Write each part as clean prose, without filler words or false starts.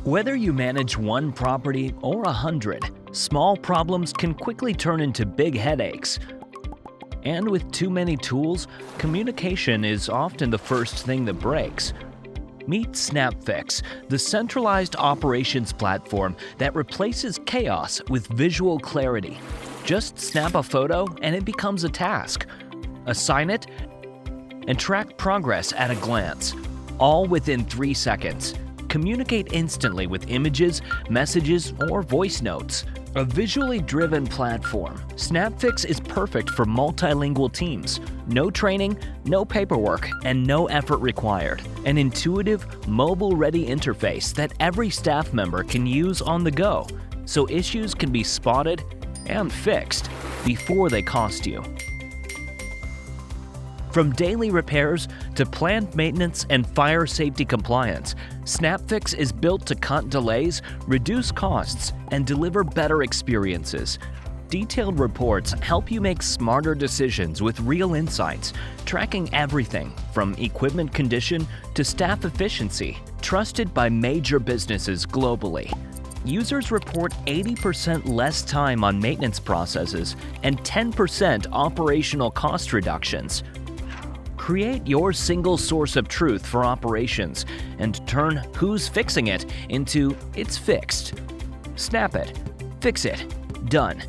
Whether you manage one property or 100, small problems can quickly turn into big headaches. And with too many tools, communication is often the first thing that breaks. Meet Snapfix, the centralized operations platform that replaces chaos with visual clarity. Just snap a photo and it becomes a task. Assign it and track progress at a glance, all within 3 seconds. Communicate instantly with images, messages, or voice notes. A visually driven platform, Snapfix is perfect for multilingual teams. No training, no paperwork, and no effort required. An intuitive, mobile-ready interface that every staff member can use on the go, so issues can be spotted and fixed before they cost you. From daily repairs to planned maintenance and fire safety compliance, Snapfix is built to cut delays, reduce costs, and deliver better experiences. Detailed reports help you make smarter decisions with real insights, tracking everything from equipment condition to staff efficiency, trusted by major businesses globally. Users report 80% less time on maintenance processes and 10% operational cost reductions. Create your single source of truth for operations and turn who's fixing it into it's fixed. Snap it. Fix it. Done.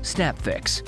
Snapfix.